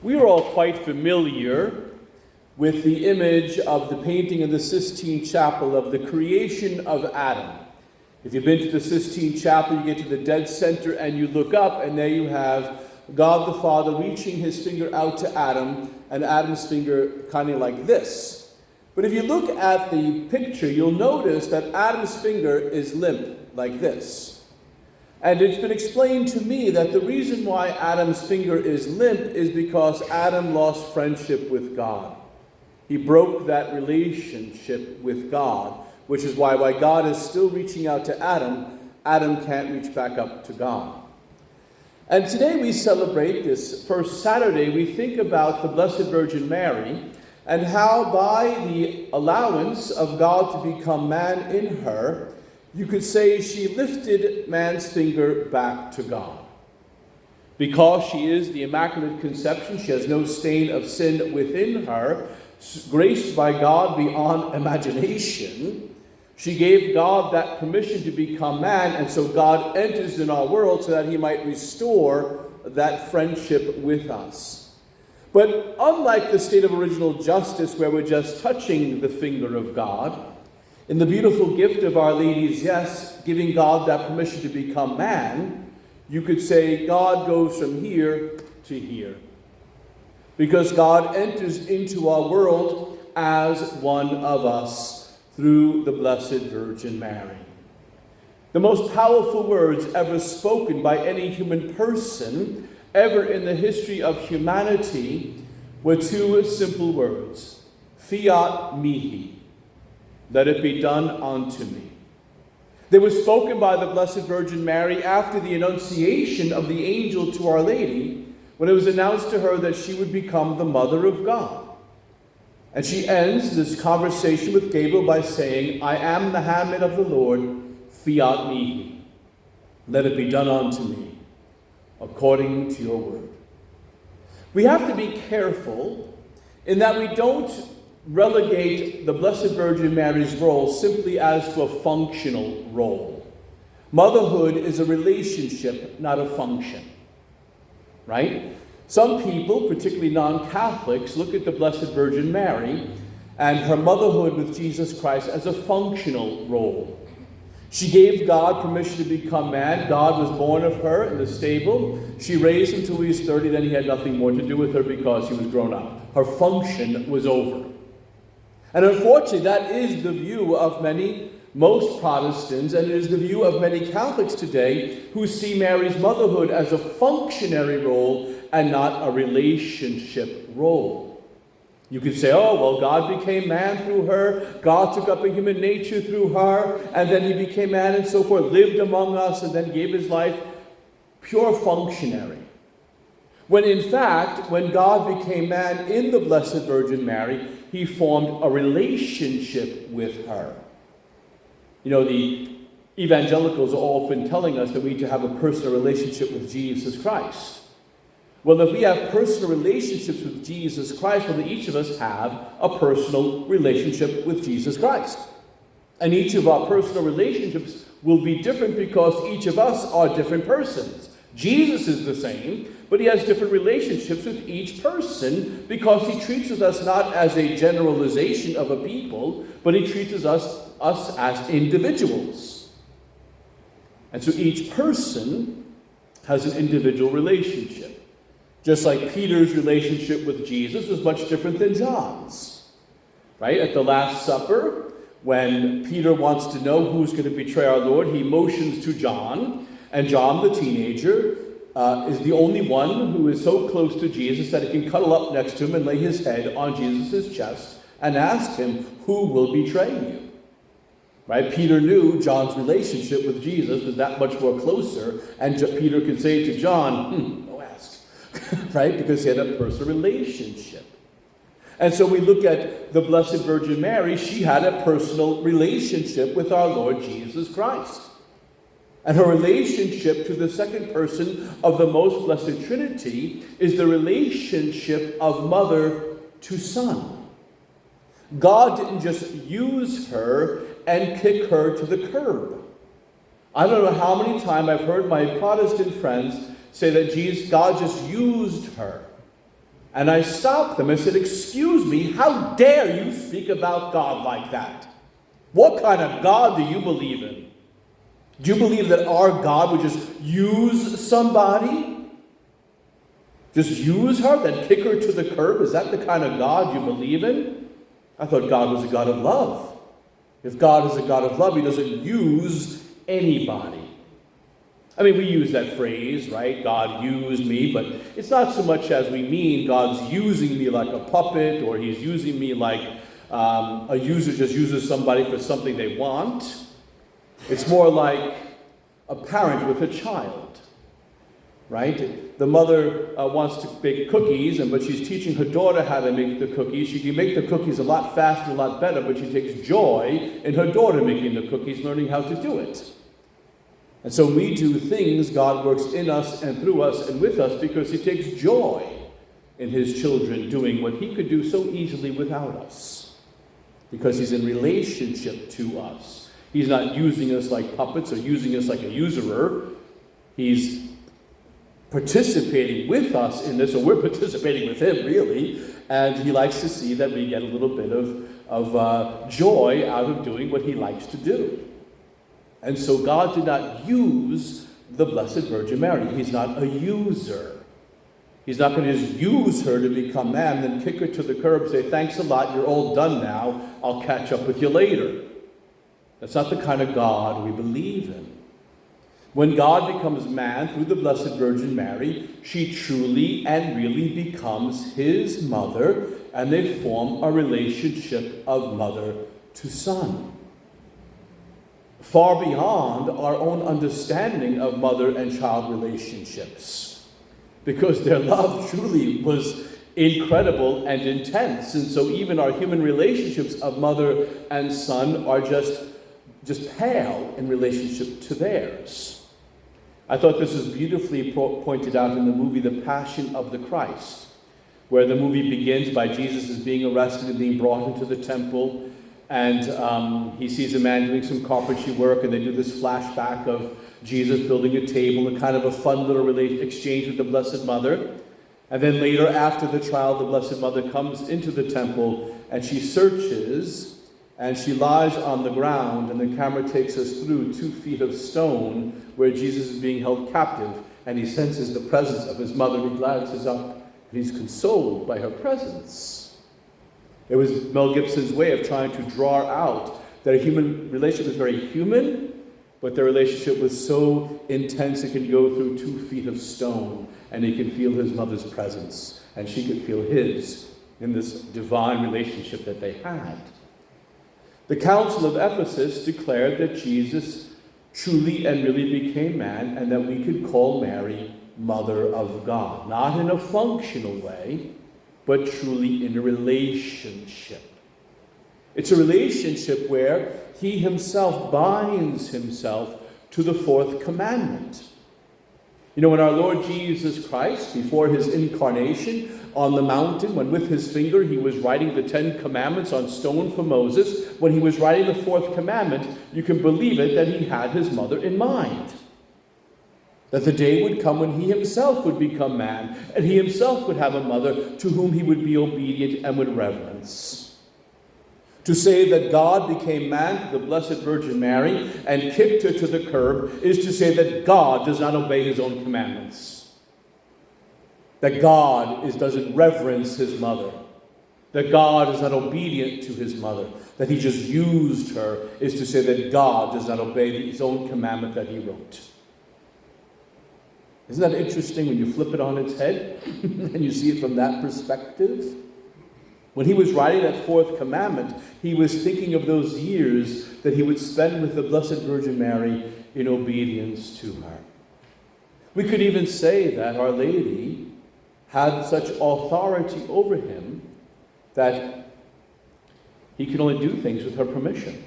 We are all quite familiar with the image of the painting in the Sistine Chapel of the creation of Adam. If you've been to the Sistine Chapel, you get to the dead center and you look up, and there you have God the Father reaching his finger out to Adam, and Adam's finger kind of like this. But if you look at the picture, you'll notice that Adam's finger is limp, like this. And it's been explained to me that the reason why Adam's finger is limp is because Adam lost friendship with God. He broke that relationship with God, which is why God is still reaching out to Adam, Adam can't reach back up to God. And today we celebrate this first Saturday. We think about the Blessed Virgin Mary and how by the allowance of God to become man in her, you could say she lifted man's finger back to God. Because she is the Immaculate Conception, she has no stain of sin within her, graced by God beyond imagination, she gave God that permission to become man, and so God enters in our world so that he might restore that friendship with us. But unlike the state of original justice where we're just touching the finger of God, in the beautiful gift of Our Lady's yes, giving God that permission to become man, you could say God goes from here to here. Because God enters into our world as one of us through the Blessed Virgin Mary. The most powerful words ever spoken by any human person ever in the history of humanity were two simple words: fiat mihi. Let it be done unto me. They were spoken by the Blessed Virgin Mary after the Annunciation of the angel to Our Lady, when it was announced to her that she would become the Mother of God. And she ends this conversation with Gabriel by saying, I am the handmaid of the Lord, fiat mihi. Let it be done unto me, according to your word. We have to be careful in that we don't relegate the Blessed Virgin Mary's role simply as to a functional role. Motherhood is a relationship, not a function. Right? Some people, particularly non-Catholics, look at the Blessed Virgin Mary and her motherhood with Jesus Christ as a functional role. She gave God permission to become man. God was born of her in the stable. She raised him till he was 30, then he had nothing more to do with her because she was grown up. Her function was over. And unfortunately, that is the view of most Protestants, and it is the view of many Catholics today who see Mary's motherhood as a functionary role and not a relationship role. You could say, oh, well, God became man through her, God took up a human nature through her, and then he became man and so forth, lived among us, and then gave his life. Pure functionary. When in fact, when God became man in the Blessed Virgin Mary, he formed a relationship with her. You know, the evangelicals are often telling us that we need to have a personal relationship with Jesus Christ. Well, if we have personal relationships with Jesus Christ, well, then each of us have a personal relationship with Jesus Christ. And each of our personal relationships will be different because each of us are different persons. Jesus is the same, but he has different relationships with each person because he treats us not as a generalization of a people, but he treats us as individuals. And so each person has an individual relationship. Just like Peter's relationship with Jesus was much different than John's. Right? At the Last Supper, when Peter wants to know who's going to betray our Lord, he motions to John, and John, the teenager, is the only one who is so close to Jesus that he can cuddle up next to him and lay his head on Jesus' chest and ask him, who will betray you? Right? Peter knew John's relationship with Jesus was that much more closer, and Peter could say to John, no ask. Right? Because he had a personal relationship. And so we look at the Blessed Virgin Mary, she had a personal relationship with our Lord Jesus Christ. And her relationship to the second person of the Most Blessed Trinity is the relationship of mother to son. God didn't just use her and kick her to the curb. I don't know how many times I've heard my Protestant friends say that God just used her. And I stopped them. I said, "Excuse me, how dare you speak about God like that? What kind of God do you believe in? Do you believe that our God would just use somebody? Just use her, then kick her to the curb? Is that the kind of God you believe in?" I thought God was a God of love. If God is a God of love, he doesn't use anybody. I mean, we use that phrase, right? God used me, but it's not so much as we mean God's using me like a puppet, or he's using me like a user just uses somebody for something they want. It's more like a parent with a child, right? The mother wants to bake cookies, but she's teaching her daughter how to make the cookies. She can make the cookies a lot faster, a lot better, but she takes joy in her daughter making the cookies, learning how to do it. And so when we do things, God works in us and through us and with us because he takes joy in his children doing what he could do so easily without us. Because he's in relationship to us. He's not using us like puppets or using us like a usurer. He's participating with us in this, or we're participating with him, really. And he likes to see that we get a little bit of joy out of doing what he likes to do. And so God did not use the Blessed Virgin Mary. He's not a user. He's not going to just use her to become man, then kick her to the curb, say, "Thanks a lot, you're all done now, I'll catch up with you later." That's not the kind of God we believe in. When God becomes man through the Blessed Virgin Mary, she truly and really becomes his mother, and they form a relationship of mother to son. Far beyond our own understanding of mother and child relationships, because their love truly was incredible and intense. And so even our human relationships of mother and son are just pale in relationship to theirs. I thought this was beautifully pointed out in the movie The Passion of the Christ, where the movie begins by Jesus is being arrested and being brought into the temple. And he sees a man doing some carpentry work, and they do this flashback of Jesus building a table, and kind of a fun little exchange with the Blessed Mother. And then later, after the trial, the Blessed Mother comes into the temple, and she searches, and she lies on the ground, and the camera takes us through 2 feet of stone where Jesus is being held captive, and he senses the presence of his mother. He glances up, and he's consoled by her presence. It was Mel Gibson's way of trying to draw out that a human relationship is very human, but their relationship was so intense it can go through 2 feet of stone, and he can feel his mother's presence, and she could feel his in this divine relationship that they had. The Council of Ephesus declared that Jesus truly and really became man, and that we could call Mary Mother of God, not in a functional way, but truly in a relationship. It's a relationship where he himself binds himself to the 4th commandment. You know, when our Lord Jesus Christ, before his incarnation on the mountain, when with his finger he was writing the 10 commandments on stone for Moses, when he was writing the 4th commandment, you can believe it that he had his mother in mind. That the day would come when he himself would become man, and he himself would have a mother to whom he would be obedient and would reverence. To say that God became man through the Blessed Virgin Mary and kicked her to the curb is to say that God does not obey his own commandments. That God doesn't reverence his mother. That God is not obedient to his mother. That he just used her is to say that God does not obey his own commandment that he wrote. Isn't that interesting when you flip it on its head and you see it from that perspective? When he was writing that 4th commandment, he was thinking of those years that he would spend with the Blessed Virgin Mary in obedience to her. We could even say that Our Lady had such authority over him that he could only do things with her permission.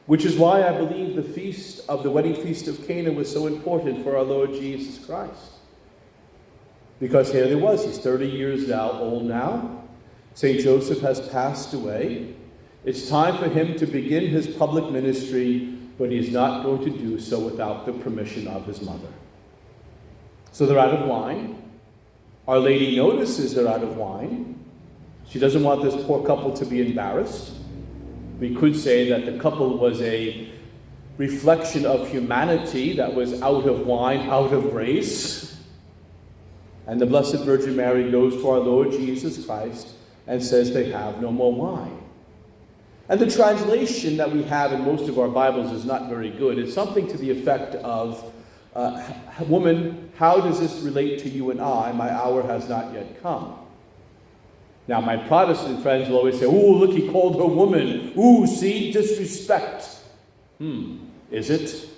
Which is why I believe the wedding feast of Cana was so important for our Lord Jesus Christ. Because here he was, he's 30 years old now. St. Joseph has passed away. It's time for him to begin his public ministry, but he's not going to do so without the permission of his mother. So they're out of wine. Our Lady notices they're out of wine. She doesn't want this poor couple to be embarrassed. We could say that the couple was a reflection of humanity that was out of wine, out of grace. And the Blessed Virgin Mary goes to our Lord Jesus Christ and says they have no more wine. And the translation that we have in most of our Bibles is not very good. It's something to the effect of, woman, how does this relate to you and I? My hour has not yet come. Now, my Protestant friends will always say, "Ooh, look, he called her woman. Ooh, see, disrespect." Is it?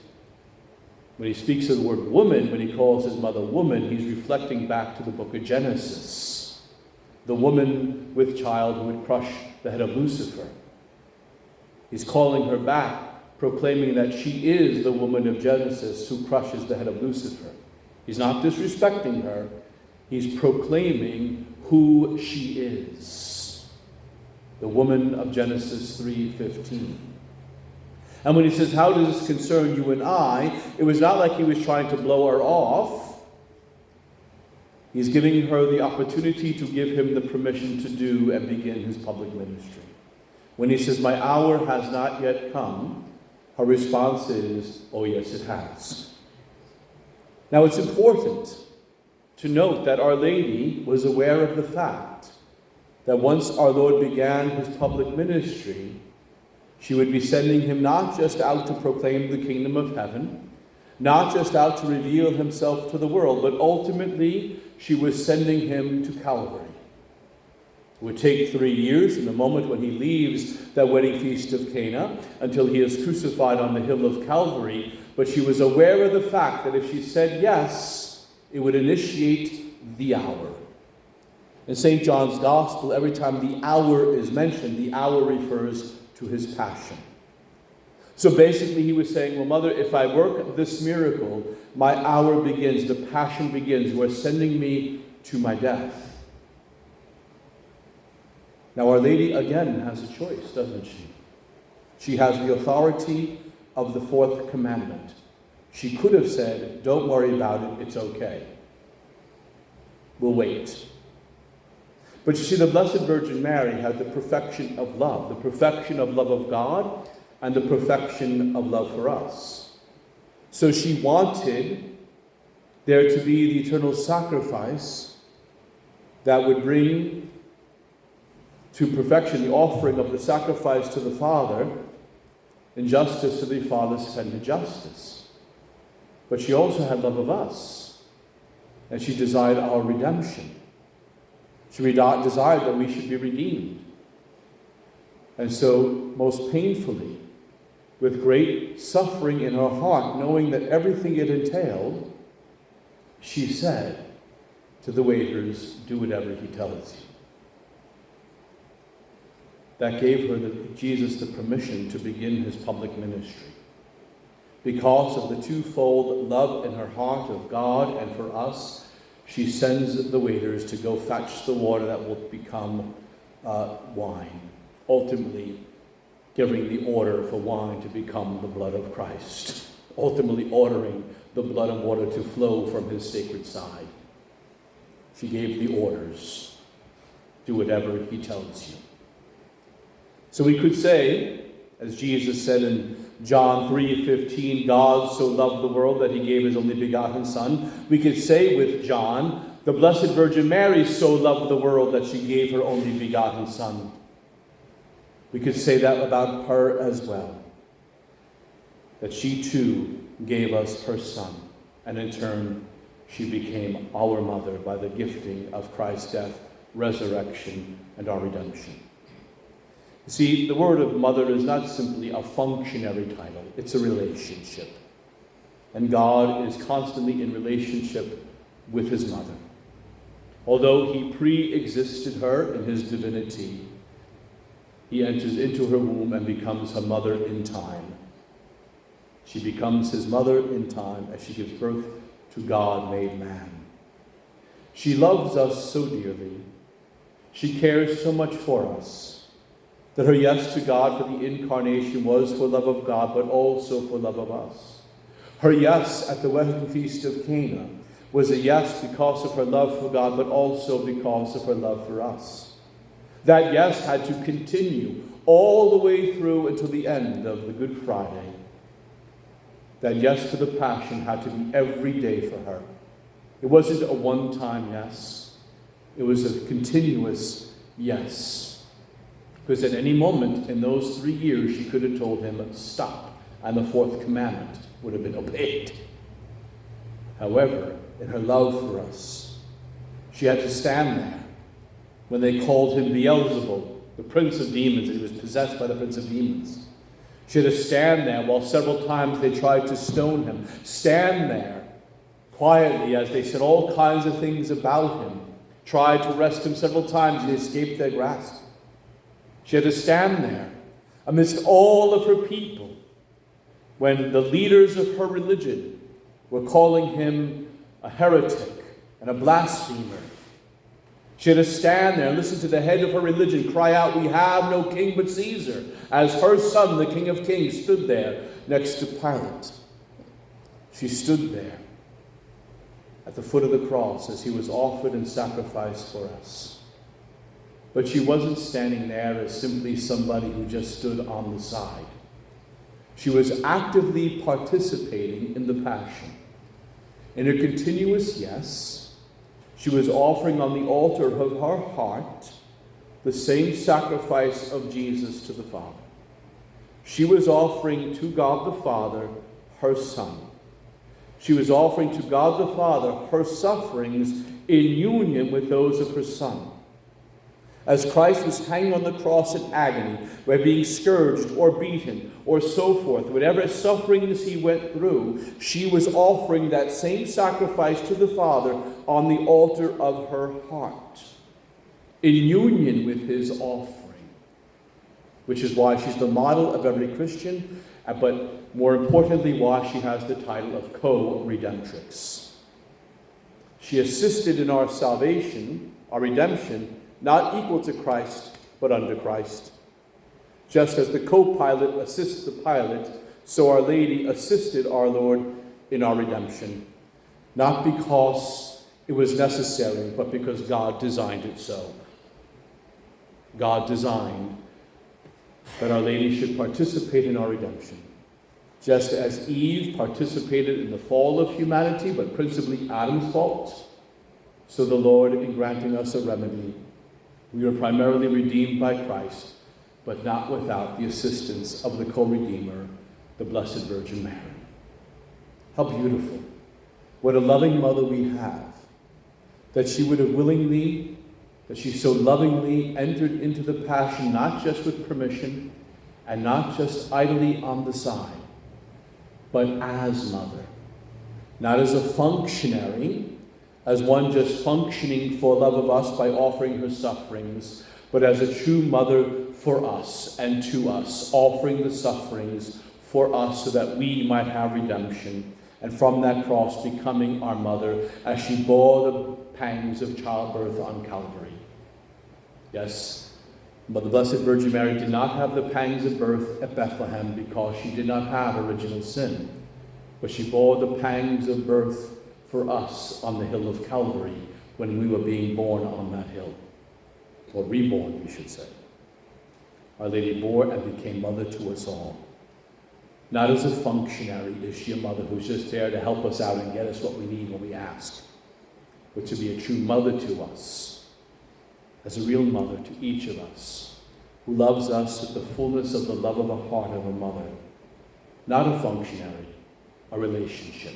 When he speaks of the word woman, when he calls his mother woman, he's reflecting back to the book of Genesis. The woman with child who would crush the head of Lucifer. He's calling her back, proclaiming that she is the woman of Genesis who crushes the head of Lucifer. He's not disrespecting her. He's proclaiming who she is. The woman of Genesis 3:15. And when he says, how does this concern you and I? It was not like he was trying to blow her off. He's giving her the opportunity to give him the permission to do and begin his public ministry. When he says, my hour has not yet come, her response is, oh yes, it has. Now it's important to note that Our Lady was aware of the fact that once our Lord began his public ministry, she would be sending him not just out to proclaim the kingdom of heaven, not just out to reveal himself to the world, but ultimately she was sending him to Calvary. It would take 3 years from the moment when he leaves that wedding feast of Cana until he is crucified on the hill of Calvary, but she was aware of the fact that if she said yes, it would initiate the hour. In St. John's Gospel, every time the hour is mentioned, the hour refers to his passion. So basically he was saying, well, Mother, if I work this miracle, my hour begins, the passion begins. You are sending me to my death. Now Our Lady again has a choice, doesn't she? She has the authority of the fourth commandment. She could have said, don't worry about it, it's okay. We'll wait. But you see, the Blessed Virgin Mary had the perfection of love of God, and the perfection of love for us. So she wanted there to be the eternal sacrifice that would bring to perfection the offering of the sacrifice to the Father, in justice to the Father's sended justice. But she also had love of us, and she desired our redemption. She desired that we should be redeemed. And so, most painfully, with great suffering in her heart, knowing that everything it entailed, she said to the waiters, do whatever he tells you. That gave her, Jesus, the permission to begin his public ministry. Because of the twofold love in her heart of God and for us, she sends the waiters to go fetch the water that will become wine, ultimately giving the order for wine to become the blood of Christ, ultimately ordering the blood and water to flow from his sacred side. She gave the orders. Do whatever he tells you. So we could say, as Jesus said in John 3:15, God so loved the world that he gave his only begotten Son. We could say with John, the Blessed Virgin Mary so loved the world that she gave her only begotten Son. We could say that about her as well, that she too gave us her Son, and in turn she became our mother by the gifting of Christ's death, resurrection, and our redemption. See, the word of mother is not simply a functionary title, it's a relationship. And God is constantly in relationship with his mother. Although he pre-existed her in his divinity, he enters into her womb and becomes her mother in time. She becomes his mother in time as she gives birth to God made man. She loves us so dearly. She cares so much for us, that her yes to God for the incarnation was for love of God, but also for love of us. Her yes at the wedding feast of Cana was a yes because of her love for God, but also because of her love for us. That yes had to continue all the way through until the end of the Good Friday. That yes to the Passion had to be every day for her. It wasn't a one-time yes. It was a continuous yes. Because at any moment in those 3 years, she could have told him, stop, and the fourth commandment would have been obeyed. However, in her love for us, she had to stand there when they called him Beelzebul, the prince of demons, and he was possessed by the prince of demons. She had to stand there while several times they tried to stone him. Stand there quietly as they said all kinds of things about him. Tried to arrest him several times. He escaped their grasp. She had to stand there amidst all of her people when the leaders of her religion were calling him a heretic and a blasphemer. She had to stand there and listen to the head of her religion cry out, "We have no king but Caesar," as her son, the King of Kings, stood there next to Pilate. She stood there at the foot of the cross as he was offered and sacrificed for us. But she wasn't standing there as simply somebody who just stood on the side. She was actively participating in the Passion. In her continuous yes, she was offering on the altar of her heart the same sacrifice of Jesus to the Father. She was offering to God the Father her Son. She was offering to God the Father her sufferings in union with those of her Son. As Christ was hanging on the cross in agony, by being scourged or beaten or so forth, whatever sufferings he went through, she was offering that same sacrifice to the Father on the altar of her heart, in union with his offering, which is why she's the model of every Christian, but more importantly, why she has the title of Co-redemptrix. She assisted in our salvation, our redemption, not equal to Christ, but under Christ. Just as the co-pilot assists the pilot, so Our Lady assisted our Lord in our redemption. Not because it was necessary, but because God designed it so. God designed that Our Lady should participate in our redemption. Just as Eve participated in the fall of humanity, but principally Adam's fault, so the Lord, in granting us a remedy, we are primarily redeemed by Christ, but not without the assistance of the co-redeemer, the Blessed Virgin Mary. How beautiful. What a loving mother we have, that she would have willingly, that she so lovingly entered into the Passion, not just with permission and not just idly on the side, but as mother. Not as a functionary, as one just functioning for love of us by offering her sufferings, but as a true mother for us and to us, offering the sufferings for us so that we might have redemption, and from that cross becoming our mother as she bore the pangs of childbirth on Calvary. Yes, but the Blessed Virgin Mary did not have the pangs of birth at Bethlehem because she did not have original sin, but she bore the pangs of birth for us on the hill of Calvary when we were being born on that hill, or reborn, we should say. Our Lady bore and became mother to us all. Not as a functionary is she a mother who's just there to help us out and get us what we need when we ask, but to be a true mother to us, as a real mother to each of us, who loves us with the fullness of the love of a heart of a mother. Not a functionary, a relationship.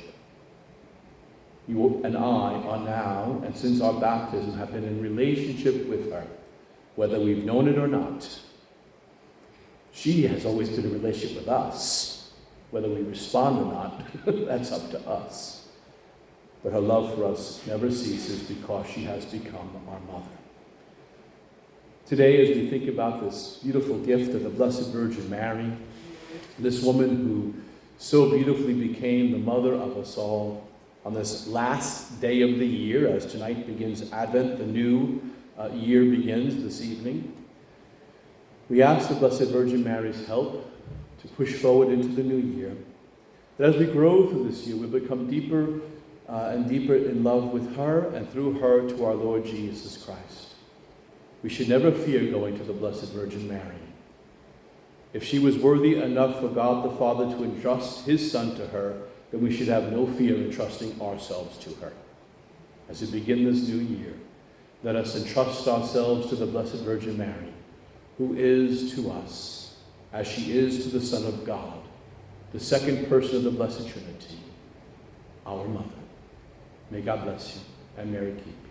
You and I are now, and since our baptism, have been in relationship with her, whether we've known it or not. She has always been in relationship with us. Whether we respond or not, that's up to us. But her love for us never ceases because she has become our mother. Today, as we think about this beautiful gift of the Blessed Virgin Mary, this woman who so beautifully became the mother of us all, on this last day of the year, as tonight begins Advent, the new year begins this evening, we ask the Blessed Virgin Mary's help to push forward into the new year. That as we grow through this year, we become deeper and deeper in love with her and through her to our Lord Jesus Christ. We should never fear going to the Blessed Virgin Mary. If she was worthy enough for God the Father to entrust his Son to her, then we should have no fear in trusting ourselves to her. As we begin this new year, let us entrust ourselves to the Blessed Virgin Mary, who is to us, as she is to the Son of God, the second person of the Blessed Trinity, our Mother. May God bless you, and Mary keep you.